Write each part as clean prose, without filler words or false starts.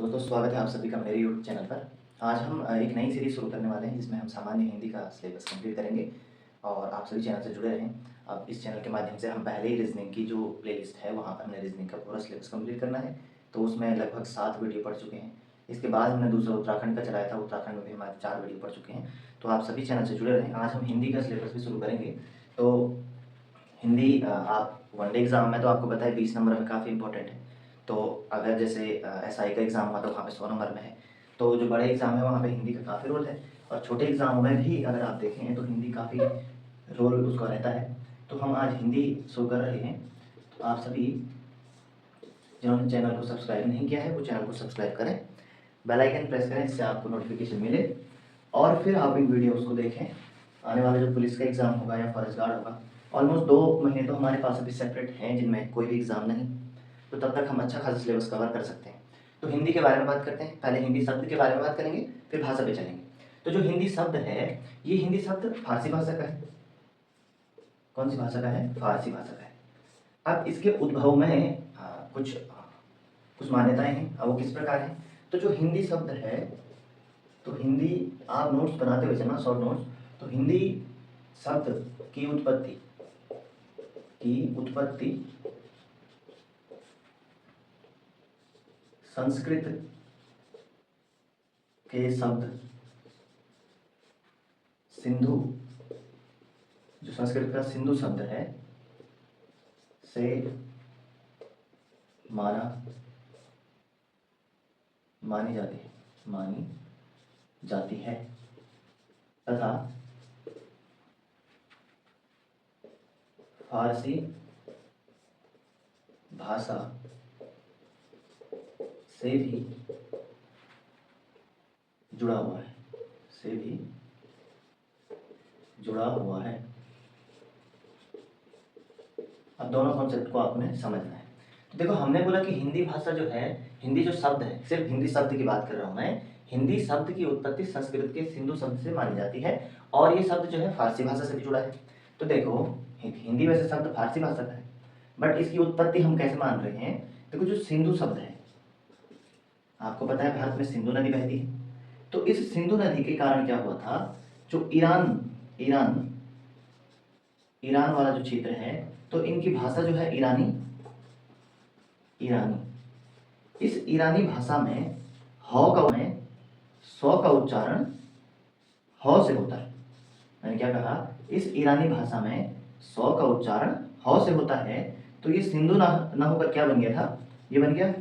दोस्तों स्वागत है आप सभी का मेरे यूट्यूब चैनल पर। आज हम एक नई सीरीज़ शुरू करने वाले हैं जिसमें हम सामान्य हिंदी का सिलेबस कंप्लीट करेंगे और आप सभी चैनल से जुड़े रहें। अब इस चैनल के माध्यम से हम पहले ही रीजनिंग की जो प्लेलिस्ट है वहाँ पर हमने रीजनिंग का पूरा सिलेबस कंप्लीट करना है, तो उसमें लगभग 7 वीडियो पढ़ चुके हैं। इसके बाद हमने दूसरा उत्तराखंड का चलाया था, उत्तराखंड में भी हमारे 4 वीडियो पढ़ चुके हैं। तो आप सभी चैनल से जुड़े रहें। आज हम हिंदी का सिलेबस भी शुरू करेंगे। तो हिंदी आप वनडे एग्ज़ाम में तो आपको पता है 20 नंबर में काफ़ी इंपॉर्टेंट है। तो अगर जैसे एसआई का एग्ज़ाम हुआ तो वहाँ पे 100 नंबर में है। तो जो बड़े एग्ज़ाम है वहाँ पे हिंदी का काफ़ी रोल है, और छोटे एग्ज़ामों में भी अगर आप देखें तो हिंदी काफ़ी रोल उसका रहता है। तो हम आज हिंदी शुरू कर रहे हैं। तो आप सभी जिन्होंने चैनल को सब्सक्राइब नहीं किया है वो चैनल को सब्सक्राइब करें, बेल आइकन प्रेस करें, इससे आपको नोटिफिकेशन मिले और फिर आप इन वीडियोज़ को देखें। आने वाला जो पुलिस का एग्ज़ाम होगा या फॉरेस्ट गार्ड होगा, ऑलमोस्ट 2 महीने तो हमारे पास अभी सेपरेट हैं जिनमें कोई भी एग्ज़ाम नहीं, तो तब तक हम अच्छा खासा सिलेबस कवर कर सकते हैं। तो हिंदी के बारे में बात करते हैं। पहले हिंदी शब्द के बारे में बात करेंगे, फिर भाषा पे चलेंगे। तो जो हिंदी शब्द है, ये हिंदी शब्द फारसी भाषा का है। कौन सी भाषा का है? फारसी भाषा का है। अब इसके उद्भव में कुछ मान्यताएं हैं। अब वो किस प्रकार हैं? तो जो हिंदी शब्द है, तो हिंदी आप नोट्स बनाते हुए चलना, शॉर्ट नोट्स। तो हिंदी शब्द की उत्पत्ति संस्कृत के शब्द सिंधु, जो संस्कृत का सिंधु शब्द है, से मानी जाती है तथा फारसी भाषा से भी जुड़ा हुआ है। अब दोनों कॉन्सेप्ट को आपने समझना है। तो देखो, हमने बोला कि हिंदी भाषा जो है, हिंदी जो शब्द है, सिर्फ हिंदी शब्द की बात कर रहा हूं मैं। हिंदी शब्द की उत्पत्ति संस्कृत के सिंधु शब्द से मानी जाती है, और ये शब्द जो है फारसी भाषा से भी जुड़ा है। तो देखो, हिंदी वैसे शब्द फारसी भाषा का है, बट इसकी उत्पत्ति हम कैसे मान रहे हैं? देखो, जो सिंधु शब्द है, आपको पता है भारत में सिंधु नदी बहती है। तो इस सिंधु नदी के कारण क्या हुआ था, जो ईरान ईरान वाला जो क्षेत्र है, तो इनकी भाषा जो है ईरानी इस ईरानी भाषा में सौ का उच्चारण ह से होता है। मैंने क्या कहा? इस ईरानी भाषा में 100 का उच्चारण ह से होता है। तो ये सिंधु ना होकर क्या बन गया था? ये बन गया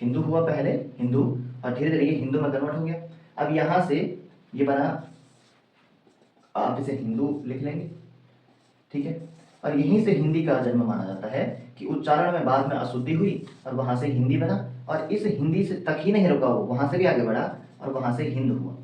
हिंदू हुआ पहले, हिंदू, और धीरे धीरे ये हिंदू में कन्वर्ट हो गया। अब यहां से ये बना, आप इसे हिंदू लिख लेंगे, ठीक है। और यहीं से हिंदी का जन्म माना जाता है कि उच्चारण में बाद में अशुद्धि हुई और वहां से हिंदी बना, और इस हिंदी से तक ही नहीं रुका, वो वहां से भी आगे बढ़ा और वहां से हिंद हुआ।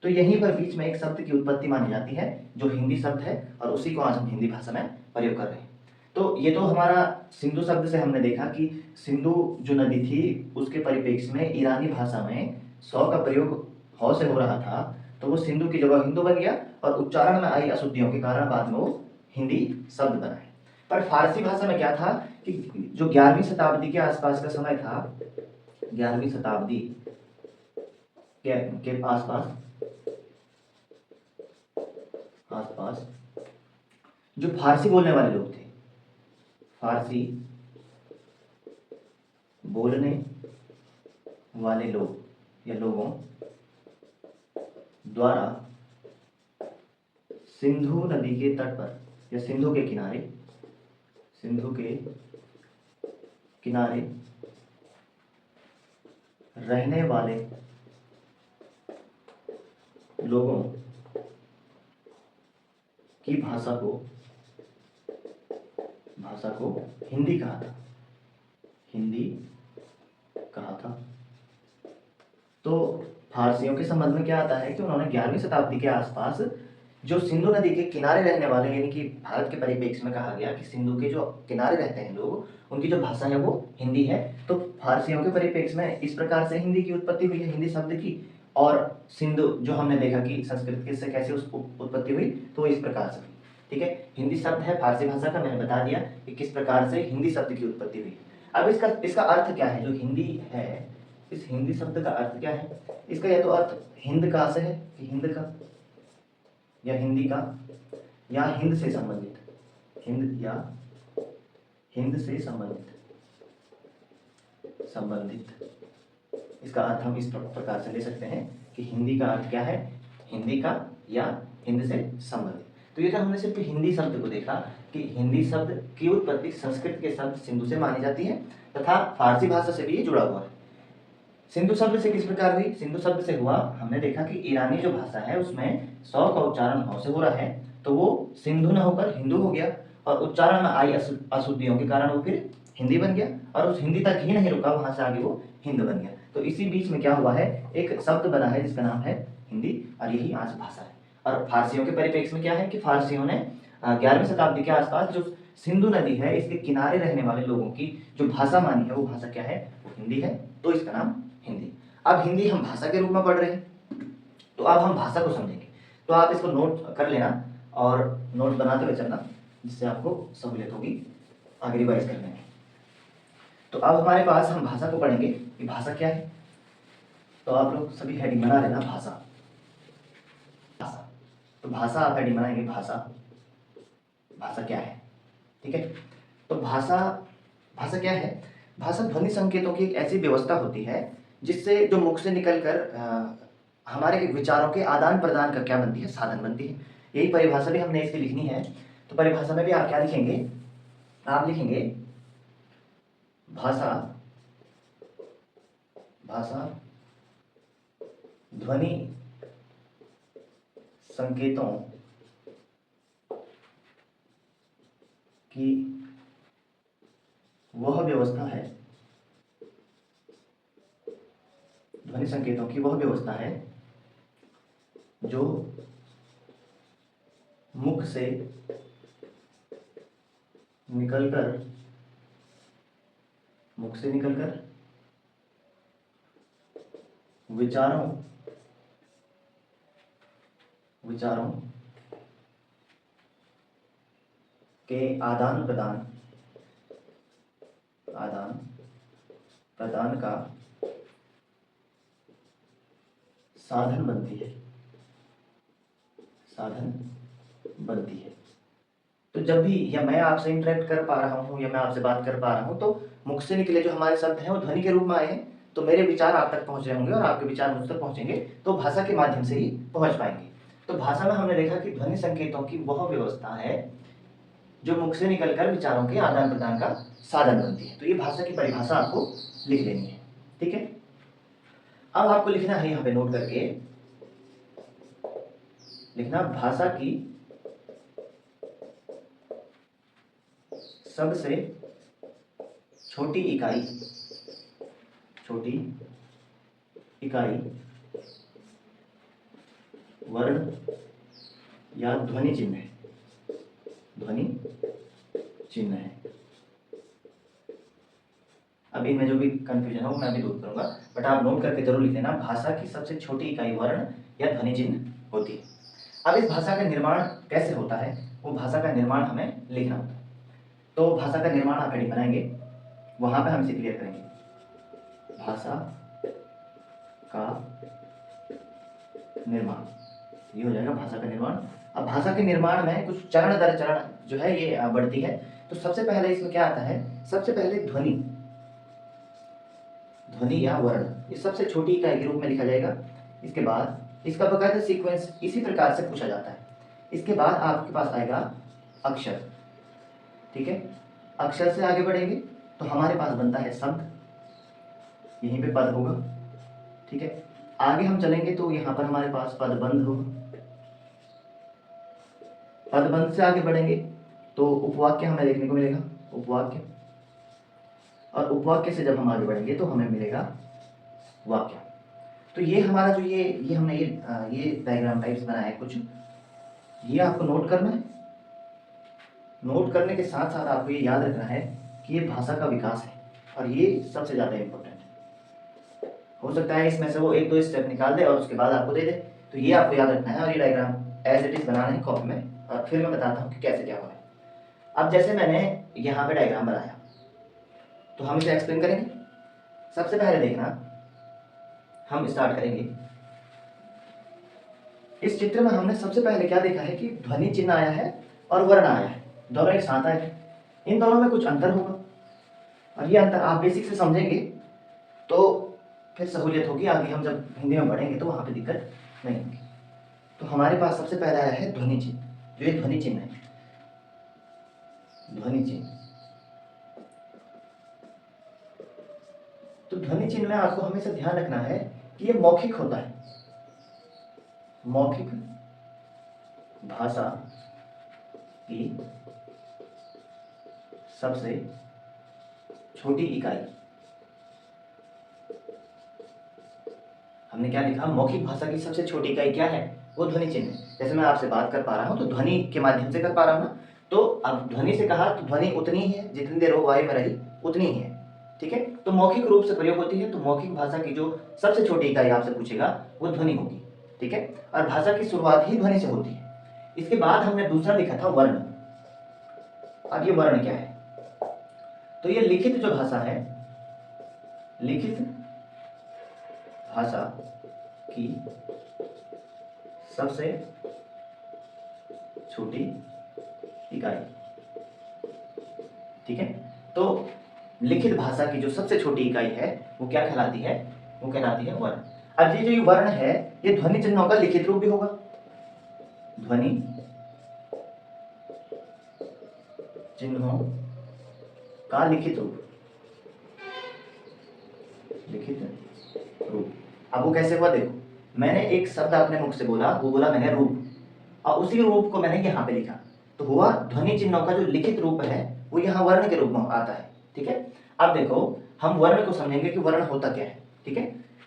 तो यहीं पर बीच में एक शब्द की उत्पत्ति मानी जाती है जो हिंदी शब्द है, और उसी को आज हम हिंदी भाषा में प्रयोग कर रहे हैं। तो ये तो हमारा सिंधु शब्द से हमने देखा कि सिंधु जो नदी थी उसके परिप्रेक्ष्य में ईरानी भाषा में 100 का प्रयोग ह से हो रहा था, तो वो सिंधु की जगह हिंदू बन गया, और उच्चारण में आई अशुद्धियों के कारण बाद में वो हिंदी शब्द बना है। पर फारसी भाषा में क्या था कि जो 11वीं शताब्दी के आसपास का समय था, 11वीं शताब्दी के आसपास जो फारसी बोलने वाले लोग थे, फारसी बोलने वाले लोग या लोगों द्वारा सिंधु नदी के तट पर या सिंधु के किनारे रहने वाले लोगों की भाषा को हिंदी कहा था। तो फारसियों के संबंध में क्या आता है कि उन्होंने 11वीं शताब्दी के आसपास जो सिंधु नदी के किनारे रहने वाले, यानी कि भारत के परिप्रेक्ष्य में कहा गया कि सिंधु के जो किनारे रहते हैं लोग, उनकी जो भाषा है वो हिंदी है। तो फारसियों के परिप्रेक्ष्य में इस प्रकार से हिंदी की उत्पत्ति हुई है, हिंदी शब्द की। और सिंधु जो हमने देखा कि संस्कृत से कैसे उसकी उत्पत्ति हुई, तो इस प्रकार से हुई, ठीक है। हिंदी शब्द है फारसी भाषा का, मैंने बता दिया कि किस प्रकार से हिंदी शब्द की उत्पत्ति हुई। अब इसका इसका अर्थ क्या है, जो हिंदी है इस हिंदी शब्द का अर्थ क्या है, इसका या तो अर्थ हिंद का से है कि हिंद का, या हिंदी का, या हिंद से संबंधित, हिंद या हिंद से संबंधित। इसका अर्थ हम इस प्रकार से ले सकते हैं कि हिंदी का अर्थ क्या है, हिंदी का या हिंद से संबंधित। तो ये तो हमने सिर्फ हिंदी शब्द को देखा कि हिंदी शब्द की उत्पत्ति संस्कृत के शब्द सिंधु से मानी जाती है तथा फारसी भाषा से भी ये जुड़ा हुआ है। सिंधु शब्द से किस प्रकार हुई, सिंधु शब्द से हुआ, हमने देखा कि ईरानी जो भाषा है उसमें सौ का उच्चारण हौ से हो रहा है, तो वो सिंधु न होकर हिंदू हो गया, और उच्चारण में आई अशुद्धियों के कारण वो फिर हिंदी बन गया, और उस हिंदी तक ही नहीं रुका, वहां से आगे वो हिंद बन गया। तो इसी बीच में क्या हुआ है, एक शब्द बना है जिसका नाम है हिंदी, और यही आज भाषा है। और फारसियों के परिप्रेक्ष्य में क्या है कि फारसियों ने 11वीं शताब्दी के आसपास जो सिंधु नदी है इसके किनारे रहने वाले लोगों की जो भाषा मानी है वो भाषा क्या है, वो हिंदी है, तो इसका नाम हिंदी। अब हिंदी हम भाषा के रूप में पढ़ रहे हैं, तो अब हम भाषा को समझेंगे। तो आप इसको नोट कर लेना और नोट बनाते हुए चलना, जिससे आपको सहूलियत होगी आगे रिवाइज करने में। तो अब हमारे पास हम भाषा को पढ़ेंगे कि भाषा क्या है। तो आप लोग सभी हेडिंग बना लेना, भाषा। भाषा, तो भाषा आप हेडिंग बनाएंगे, भाषा, भाषा क्या है, ठीक है। तो भाषा, भाषा क्या है, भाषा ध्वनि संकेतों की एक ऐसी व्यवस्था होती है जिससे जो मुख से निकलकर हमारे विचारों के आदान प्रदान का क्या बनती है, साधन बनती है। यही परिभाषा भी हमने इसकी लिखनी है। तो परिभाषा में भी आप क्या लिखेंगे, आप लिखेंगे भाषा, भाषा ध्वनि संकेतों की वह व्यवस्था है, ध्वनि संकेतों की वह व्यवस्था है जो मुख से निकलकर विचारों के आदान प्रदान का साधन बनती है। तो जब भी या मैं आपसे इंटरेक्ट कर पा रहा हूँ या मैं आपसे बात कर पा रहा हूँ, तो मुख से निकले जो हमारे शब्द हैं वो ध्वनि के रूप में आए हैं, तो मेरे विचार आप तक पहुँच रहे होंगे और आपके विचार मुझ तक पहुँचेंगे, तो भाषा के माध्यम से ही पहुँच पाएंगे। तो भाषा में हमने देखा कि ध्वनि संकेतों की वह व्यवस्था है जो मुख से निकलकर विचारों के आदान प्रदान का साधन बनती है। तो ये भाषा की परिभाषा आपको लिख लेनी है, ठीक है। अब आपको लिखना है, यहाँ पे नोट करके लिखना, भाषा की सबसे छोटी इकाई वर्ण या ध्वनि चिन्ह है, अब इनमें जो भी कंफ्यूजन हो मैं भी दूर करूंगा, बट आप नोट करके जरूर लिख लेना, भाषा की सबसे छोटी इकाई वर्ण या ध्वनि चिन्ह होती है। अब इस भाषा का निर्माण कैसे होता है, वो भाषा का निर्माण हमें लिखना होता है। तो भाषा का निर्माण आप हेडिंग बनाएंगे, वहां पे हम इसे क्लियर करेंगे, भाषा का निर्माण, ये हो जाएगा भाषा का निर्माण। अब भाषा के निर्माण में कुछ चरण दर चरण जो है ये बढ़ती है। तो सबसे पहले इसमें क्या आता है, सबसे पहले ध्वनि या वर्ण, ये सबसे छोटी इकाई के रूप में लिखा जाएगा। इसके बाद इसका बकायदा सीक्वेंस इसी प्रकार से पूछा जाता है। इसके बाद आपके पास आएगा अक्षर, ठीक है। अक्षर से आगे बढ़ेंगे तो हमारे पास बनता है शब्द, यहीं पे पद होगा, ठीक है। आगे हम चलेंगे तो यहाँ पर हमारे पास पदबंध होगा, पदबंध से आगे बढ़ेंगे तो उपवाक्य हमें देखने को मिलेगा, उपवाक्य, और उपवाक्य से जब हम आगे बढ़ेंगे तो हमें मिलेगा वाक्य। तो ये हमारा जो ये हमने ये डायग्राम टाइप्स बनाया है कुछ, ये आपको नोट करना है। नोट करने के साथ साथ आपको ये याद रखना है कि ये भाषा का विकास है और ये सबसे ज़्यादा इम्पोर्टेंट है। हो सकता है इसमें से वो एक दो स्टेप निकाल दे और उसके बाद आपको दे दे, तो ये आपको याद रखना है और ये डायग्राम एज इट इज बनाना है कॉपी में, और फिर मैं बताता हूँ कि कैसे क्या हो रहा है। अब जैसे मैंने यहाँ पे डायग्राम बनाया, तो हम इसे एक्सप्लेन करेंगे। सबसे पहले देखना, हम स्टार्ट करेंगे। इस चित्र में हमने सबसे पहले क्या देखा है कि ध्वनि चिन्ह आया है और वर्ण आया है, दोनों एक साथ आए हैं। इन दोनों में कुछ अंतर होगा और ये अंतर आप बेसिक से समझेंगे तो फिर सहूलियत होगी, आगे हम जब हिंदी में पढ़ेंगे तो वहाँ पे दिक्कत नहीं होगी। तो हमारे पास सबसे पहले आया है ध्वनि चिन्ह, जो ये ध्वनि चिन्ह है, ध्वनि चिन्ह। तो ध्वनि चिन्ह में आपको हमेशा ध्यान रखना है कि ये मौखिक होता है, मौखिक भाषा की सबसे छोटी इकाई। हमने क्या लिखा, मौखिक भाषा की सबसे छोटी इकाई क्या है, वो ध्वनि चिन्ह है। जैसे मैं आपसे बात कर पा रहा हूँ तो ध्वनि के माध्यम से कर पा रहा हूँ ना, तो अब ध्वनि से कहा तो ध्वनि उतनी ही है, जितनी देर वो वायु में रही उतनी ही है, ठीक है। तो मौखिक रूप से प्रयोग होती है, तो मौखिक भाषा की जो सबसे छोटी इकाई आपसे पूछेगा वो ध्वनि होगी, ठीक है। और भाषा की शुरुआत ही ध्वनि से होती है। इसके बाद हमने दूसरा लिखा था वर्ण। अब ये वर्ण क्या है, तो ये लिखित जो भाषा है, लिखित भाषा की सबसे छोटी इकाई, ठीक है। तो लिखित भाषा की जो सबसे छोटी इकाई है वो क्या कहलाती है, वो कहलाती है वर्ण। अब ये जो वर्ण है ये ध्वनि चिन्हों का लिखित रूप भी होगा, ध्वनि चिन्हों का लिखित रूप, लिखित रूप। अब वो कैसे हुआ, देखो मैंने एक शब्द अपने मुख से बोला, वो बोला मैंने रूप, और उसी रूप को मैंने यहाँ पे लिखा, तो हुआ ध्वनि चिन्हों का जो लिखित रूप है वो यहाँ वर्ण के रूप में आता है, ठीक है। अब देखो हम वर्ण को समझेंगे कि वर्ण होता क्या है, ठीक है।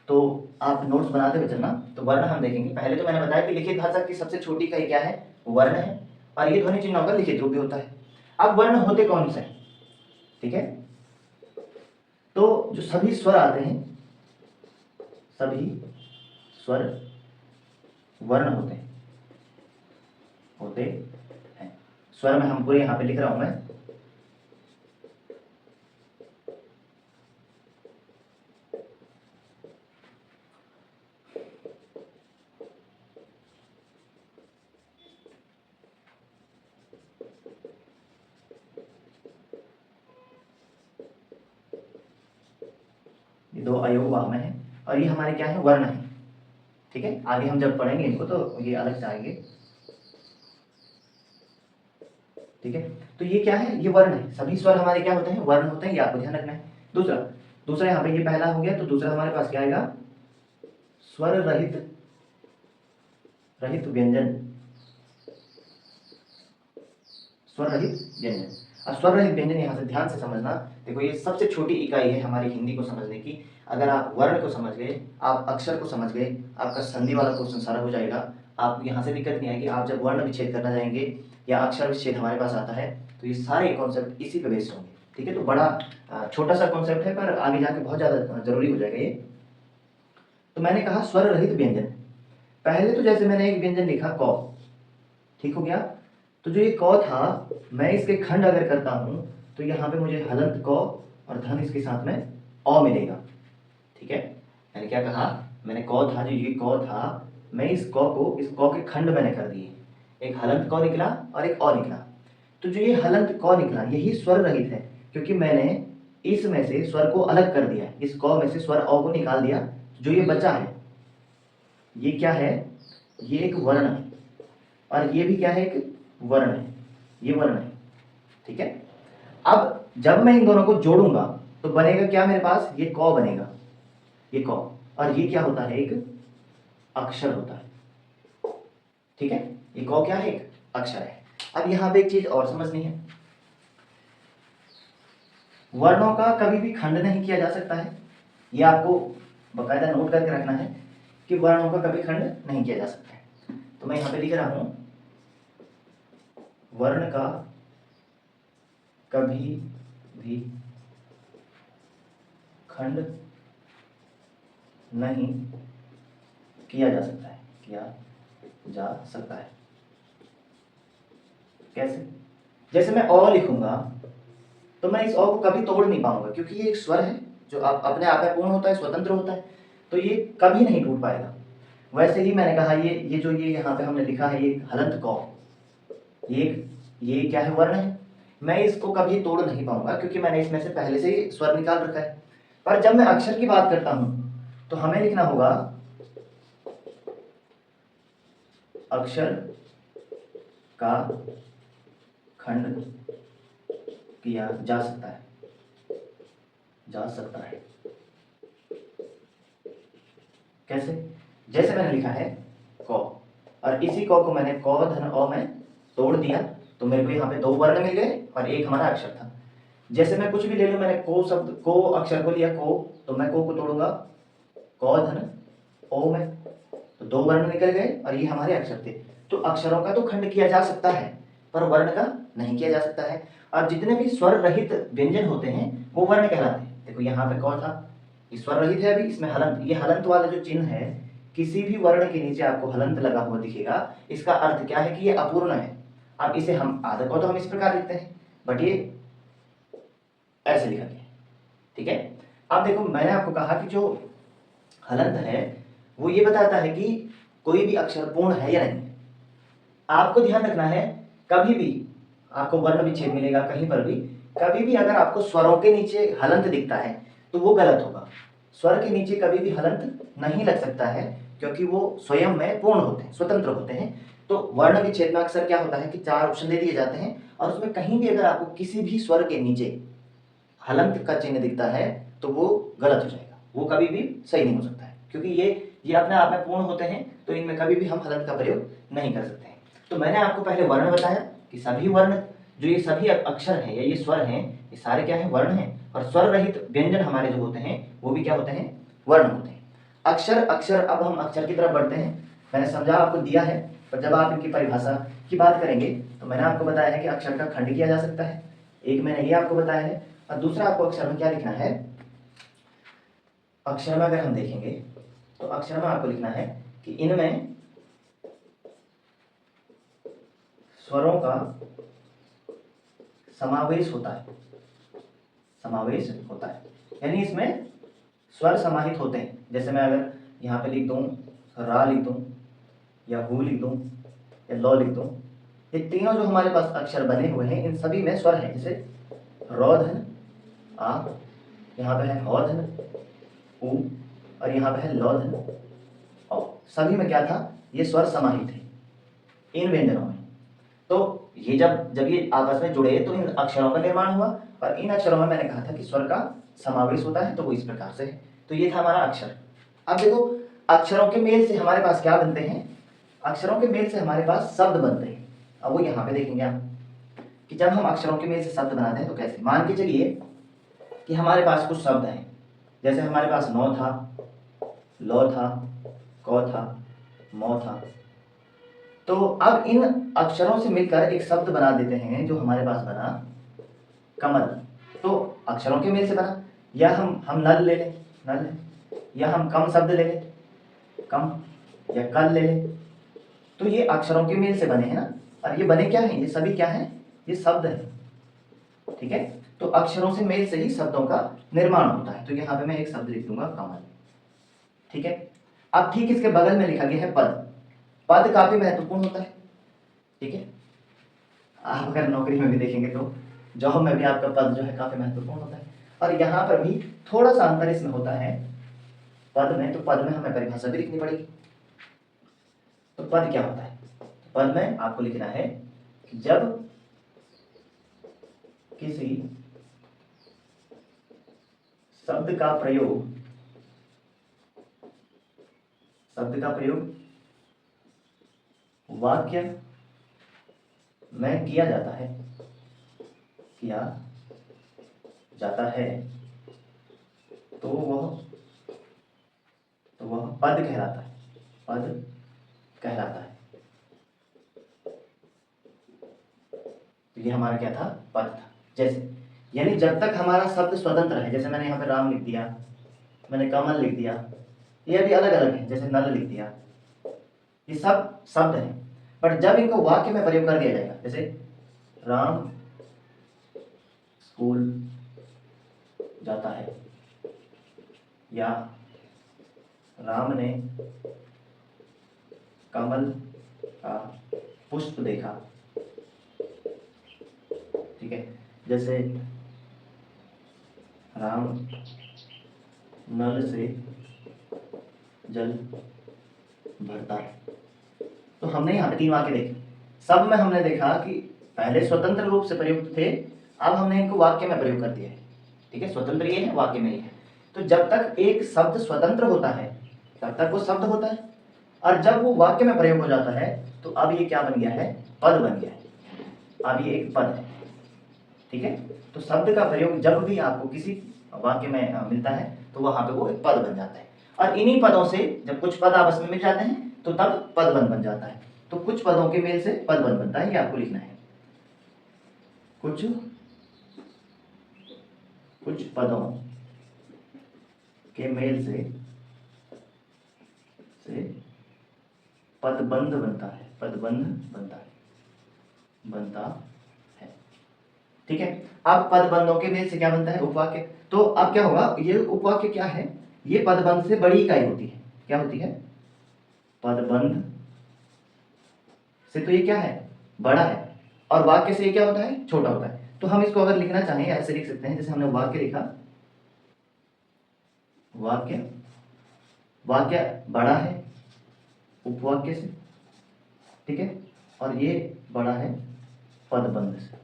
तो आप नोट्स बनाते हुए चलना। तो वर्ण हम देखेंगे, पहले तो मैंने बताया कि लिखित भाषा की सबसे छोटी इकाई क्या है, वर्ण है, और ये ध्वनि चिन्हों का लिखित रूप भी होता है। अब वर्ण होते कौन से, ठीक है। तो जो सभी स्वर आते हैं, सभी स्वर वर्ण होते हैं, होते हैं। स्वर में हम पूरे यहाँ पे लिख रहा हूं मैं, ये दो अयोग वाह में है और ये हमारे क्या है, वर्ण है, ठीक है। आगे हम जब पढ़ेंगे इनको तो ये अलग से आएंगे, ठीक है। तो ये क्या है, ये वर्ण है, सभी स्वर हमारे क्या होते हैं, वर्ण होते हैं, ये आपको ध्यान रखना है। दूसरा दूसरा यहाँ पे ये पहला हो गया, तो दूसरा हमारे पास क्या आएगा, स्वर रहित, रहित व्यंजन, स्वर रहित व्यंजन। अब स्वर रहित व्यंजन यहाँ से ध्यान से समझना, देखो ये सबसे छोटी इकाई है हमारी हिंदी को समझने की। अगर आप वर्ण को समझ गए, आप अक्षर को समझ गए, आपका संधि वाला क्वेश्चन सारा हो जाएगा, आपको यहाँ से दिक्कत नहीं आएगी। आप जब वर्ण विच्छेद करना जाएंगे या अक्षर विच्छेद हमारे पास आता है तो ये सारे कॉन्सेप्ट इसी पे बेस्ड होंगे, ठीक है। तो बड़ा छोटा सा कॉन्सेप्ट है पर आगे जाके बहुत ज़्यादा जरूरी हो जाएगा ये। तो मैंने कहा स्वर रहित व्यंजन, पहले तो जैसे मैंने एक व्यंजन लिखा क, ठीक हो गया। तो जो ये क था, मैं इसके खंड अगर करता हूं तो यहाँ पे मुझे हलंत क और धन इसके साथ में अ मिलेगा, ठीक है। मैंने क्या कहा, मैंने क था, जो ये क था, मैं इस क को, इस क के खंड मैंने कर दिए, एक हलंत क निकला और एक अ निकला। तो जो ये हलंत क निकला यही स्वर रहित है, क्योंकि मैंने इसमें से स्वर को अलग कर दिया, इस क में से स्वर अ को निकाल दिया। जो ये बचा है ये क्या है, ये एक वर्ण है, और ये भी क्या है, एक वर्ण है, ये वर्ण है, ठीक है। अब जब मैं इन दोनों को जोड़ूंगा तो बनेगा क्या मेरे पास, ये क बनेगा, ये क, और ये क्या होता है, एक अक्षर होता है, ठीक है। ये क क्या है, एक अक्षर है। अब यहां पे एक चीज और समझनी है, वर्णों का कभी भी खंड नहीं किया जा सकता है, ये आपको बकायदा नोट करके रखना है कि वर्णों का कभी खंड नहीं किया जा सकता है। तो मैं यहां पे लिख रहा हूं, वर्ण का कभी भी खंड नहीं किया जा सकता है, किया जा सकता है। कैसे, जैसे मैं अ लिखूंगा तो मैं इस अ को कभी तोड़ नहीं पाऊंगा, क्योंकि ये एक स्वर है जो अपने आप में पूर्ण होता है, स्वतंत्र होता है, तो ये कभी नहीं टूट पाएगा। वैसे ही मैंने कहा ये जो ये यहाँ पे हमने लिखा है, ये हलंत कौ, ये क्या है, वर्ण है। मैं इसको कभी तोड़ नहीं पाऊंगा क्योंकि मैंने इसमें से पहले से ही स्वर निकाल रखा है। पर जब मैं अक्षर की बात करता हूं तो हमें लिखना होगा अक्षर का खंड किया जा सकता है, कैसे? जैसे मैंने लिखा है क, और इसी क को मैंने क धन अ में तोड़ दिया तो मेरे को यहाँ पे 2 वर्ण मिल गए और एक हमारा अक्षर था। जैसे मैं कुछ भी ले लूं, मैंने को अक्षर को लिया को, तो मैं को तोड़ूंगा क धन ओ में, तो 2 वर्ण निकल गए और ये हमारे अक्षर थे। तो अक्षरों का तो खंड किया जा सकता है पर वर्ण का नहीं किया जा सकता है। और जितने भी स्वर रहित व्यंजन होते हैं वो वर्ण कहलाते हैं। देखो यहाँ पे क था, ये स्वर रहित है, अभी इसमें हलंत, ये हलंत वाला जो चिन्ह है, किसी भी वर्ण के नीचे आपको हलंत लगा हुआ दिखेगा, इसका अर्थ क्या है कि ये अपूर्ण है। अब इसे हम आदर को तो हम इस प्रकार लिखते हैं, बट ये ऐसे लिखा गया, ठीक है। अब देखो मैंने आपको कहा कि जो हलंत है वो ये बताता है कि कोई भी अक्षर पूर्ण है या नहीं। आपको ध्यान रखना है, कभी भी आपको वर्ण विच्छेद मिलेगा कहीं पर भी, कभी भी अगर आपको स्वरों के नीचे हलंत दिखता है तो वो गलत होगा। स्वर के नीचे कभी भी हलंत नहीं लग सकता है क्योंकि वो स्वयं में पूर्ण होते हैं, स्वतंत्र होते हैं। तो वर्ण विच्छेद में अक्सर क्या होता है कि 4 ऑप्शन दे दिए जाते हैं और उसमें कहीं भी अगर आपको किसी भी स्वर के नीचे हलंत का चिन्ह दिखता है तो वो गलत हो जाएगा, वो कभी भी सही नहीं हो सकता है, क्योंकि ये अपने आप में पूर्ण होते हैं, तो इनमें कभी भी हम हलंत का प्रयोग नहीं कर सकते हैं। तो मैंने आपको पहले वर्ण बताया कि सभी वर्ण, जो ये सभी अक्षर हैं या ये स्वर हैं, ये सारे क्या हैं, वर्ण हैं। और स्वर रहित व्यंजन हमारे जो होते हैं वो भी क्या होते हैं, वर्ण होते हैं। अक्षर, अब हम अक्षर की तरफ बढ़ते हैं। मैंने समझा आपको दिया है, पर जब आप इनकी परिभाषा की बात करेंगे तो मैंने आपको बताया है कि अक्षर का खंड किया जा सकता है, एक मैंने ये आपको बताया है। और दूसरा आपको अक्षर में क्या लिखना है, अक्षर में अगर हम देखेंगे तो अक्षर में आपको लिखना है कि इनमें स्वरों का समावेश होता है, यानी इसमें स्वर समाहित होते हैं। जैसे मैं अगर यहाँ पे लिख दूं रा लिख दूं या हु लिख दूं या लो लिख दूं, ये तीनों जो हमारे पास अक्षर बने हुए हैं इन सभी में स्वर है। जैसे रो धन आ, यहाँ पे है हो धन उ, और यहाँ पे है लो धन औ। सभी में क्या था, ये स्वर समाहित है इन व्यंजनों में। तो ये जब ये आपस में जुड़े तो इन अक्षरों का निर्माण हुआ, और इन अक्षरों में मैंने कहा था कि स्वर का समावेश होता है, तो वो इस प्रकार से है। तो ये था हमारा अक्षर। अब देखो अक्षरों के मेल से हमारे पास क्या बनते हैं, अक्षरों के मेल से हमारे पास शब्द बनते हैं। अब वो यहाँ पे देखेंगे आप कि जब हम अक्षरों के मेल से शब्द बनाते हैं तो कैसे, मान के चलिए कि हमारे पास कुछ शब्द हैं, जैसे हमारे पास नौ था, लो था, कौ था, मौ था। तो अब इन अक्षरों से मिलकर एक शब्द बना देते हैं जो हमारे पास बना कमल। तो अक्षरों के मेल से बना, या हम नल ले लें, नल, या हम कम शब्द ले लें, कम, या कल ले लें। तो ये अक्षरों के मेल से बने हैं ना, और ये बने क्या हैं, ये सभी क्या हैं, ये शब्द हैं, ठीक है। तो अक्षरों से मेल से ही शब्दों का निर्माण होता है। तो यहाँ पे मैं एक शब्द लिख दूंगा कमल, ठीक है। अब ठीक इसके बगल में लिखा गया है पद। पद काफी महत्वपूर्ण होता है, ठीक है। आप अगर नौकरी में भी देखेंगे तो जॉब में भी आपका पद जो है काफी महत्वपूर्ण होता है। और यहाँ पर भी थोड़ा सा अंतर इसमें होता है पद में, तो पद में हमें परिभाषा भी लिखनी पड़ेगी। तो पद क्या होता है, तो पद में आपको लिखना है कि जब किसी शब्द का प्रयोग वाक्य में किया जाता है तो वह पद कहलाता है। तो ये हमारा क्या था, पद था। जैसे यानी जब तक हमारा शब्द स्वतंत्र है, जैसे मैंने यहाँ पे राम लिख दिया, मैंने कमल लिख दिया, ये भी अलग अलग है, जैसे नल लिख दिया, ये सब शब्द हैं। बट जब इनको वाक्य में प्रयोग कर दिया जाएगा, जैसे राम स्कूल जाता है, या राम ने कमल का पुष्प देखा। ठीक है, जैसे राम नल से जल भरता है। तो हमने यहाँ पे 3 वाक्य देखे। सब में हमने देखा कि पहले स्वतंत्र रूप से प्रयुक्त थे, अब हमने इनको वाक्य में प्रयोग कर दिया है। ठीक है, स्वतंत्र ये है, वाक्य में ये है। तो जब तक एक शब्द स्वतंत्र होता है तब तक वो शब्द होता है, और जब वो वाक्य में प्रयोग हो जाता है तो अब ये क्या बन गया है, पद बन गया है। अब ये एक पद है। ठीक है, तो शब्द का प्रयोग जब भी आपको किसी वाक्य में मिलता है तो वहां पे वो एक पद बन जाता है, और इन्हीं पदों से जब कुछ पद आपस में मिल जाते हैं तो तब पद बन जाता है। तो कुछ पदों के मेल से पद बनता है, ये आपको लिखना है। कुछ पदों के मेल से पदबंध बनता है, पदबंध बनता है। ठीक है, अब पदबंधों के मेल से क्या बनता है, उपवाक्य। तो अब क्या होगा, ये उपवाक्य क्या है, ये पदबंध से बड़ी इकाई होती है। क्या होती है, पदबंध से तो ये क्या है, बड़ा है, और वाक्य से ये क्या होता है, छोटा होता है। तो हम इसको अगर लिखना चाहें ऐसे लिख सकते हैं, जैसे हमने वाक्य लिखा, वाक्य बड़ा है उपवाक्य से। ठीक है, और ये बड़ा है पदबंध से।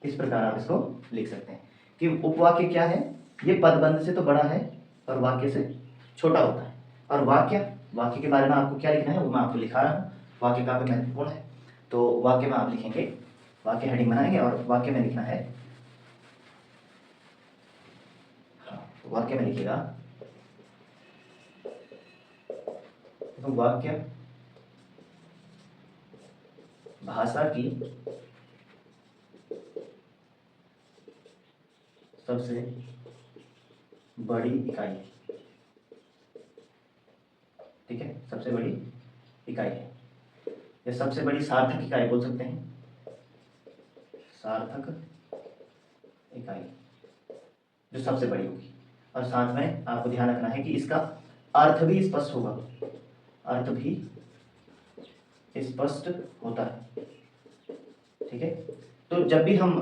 इस प्रकार आप इसको लिख सकते हैं कि उपवाक्य क्या है, ये पदबंध से तो बड़ा है और वाक्य से छोटा होता है। और वाक्य के बारे में आपको क्या लिखना है वो मैं आपको लिखा रहा हूँ। वाक्य काफी महत्वपूर्ण है, तो वाक्य में आप लिखेंगे, वाक्य हेडिंग बनाएंगे और वाक्य में लिखना है, वाक्य में लिखिएगा, तो वाक्य भाषा की सबसे बड़ी इकाई है। ठीक है, सबसे बड़ी इकाई है, या सबसे बड़ी सार्थक इकाई बोल सकते हैं, सार्थक इकाई जो सबसे बड़ी होगी। और साथ में आपको ध्यान रखना है कि इसका अर्थ भी स्पष्ट होगा, अर्थ भी स्पष्ट होता है। ठीक है, तो जब भी हम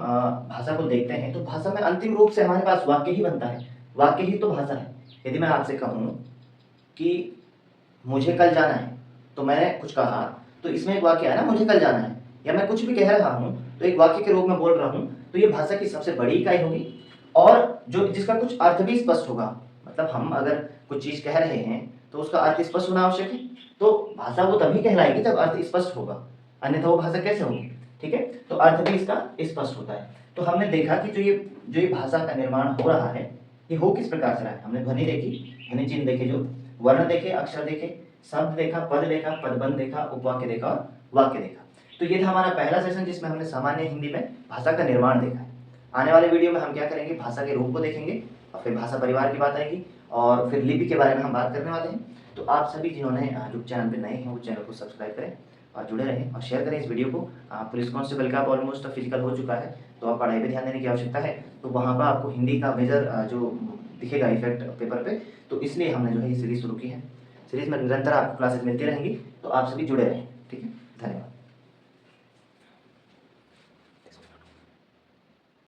भाषा को देखते हैं तो भाषा में अंतिम रूप से हमारे पास वाक्य ही बनता है, वाक्य ही तो भाषा है। यदि मैं आपसे कहूं कि मुझे कल जाना है, तो मैंने कुछ कहा, तो इसमें एक वाक्य है ना, मुझे कल जाना है, या मैं कुछ भी कह रहा हूं तो एक वाक्य के रूप में बोल रहा हूं, तो ये भाषा की सबसे बड़ी इकाई होगी, और जो जिसका कुछ अर्थ भी स्पष्ट होगा। मतलब हम अगर कुछ चीज कह रहे हैं तो उसका अर्थ स्पष्ट होना आवश्यक है, तो भाषा वो तभी कहलाएगी जब अर्थ स्पष्ट होगा, अन्यथा वो भाषा कैसे होगी। ठीक है, तो अर्थ भी इसका स्पष्ट होता है। तो हमने देखा कि जो ये भाषा का निर्माण हो रहा है, ये हो किस प्रकार से रहा है। हमने ध्वनि देखी, ध्वनि चिन्ह देखे, जो वर्ण देखे, अक्षर देखे, शब्द देखा, पद देखा, पदबंध देखा, उपवाक्य देखा और वाक्य देखा। तो ये था हमारा पहला सेशन, जिसमें हमने सामान्य हिंदी में भाषा का निर्माण देखा है। आने वाले वीडियो में हम क्या करेंगे, भाषा के रूप को देखेंगे, और फिर भाषा परिवार की बात आएगी, और फिर लिपि के बारे में हम बात करने वाले हैं। तो आप सभी जिन्होंने यूट्यूब चैनल पर नए हैं वो चैनल को सब्सक्राइब करें और जुड़े रहें, और शेयर करें इस वीडियो को। पुलिस कांस्टेबल का आप ऑलमोस्ट फिजिकल हो चुका है, तो आप पढ़ाई पे ध्यान देने की आवश्यकता है। तो वहाँ पर आपको हिंदी का मेजर जो दिखेगा इफेक्ट पेपर पे, तो इसलिए हमने जो है ये सीरीज शुरू की है। सीरीज में निरंतर आपको क्लासेस मिलती रहेंगी, तो आप सभी जुड़े रहें। ठीक है, धन्यवाद।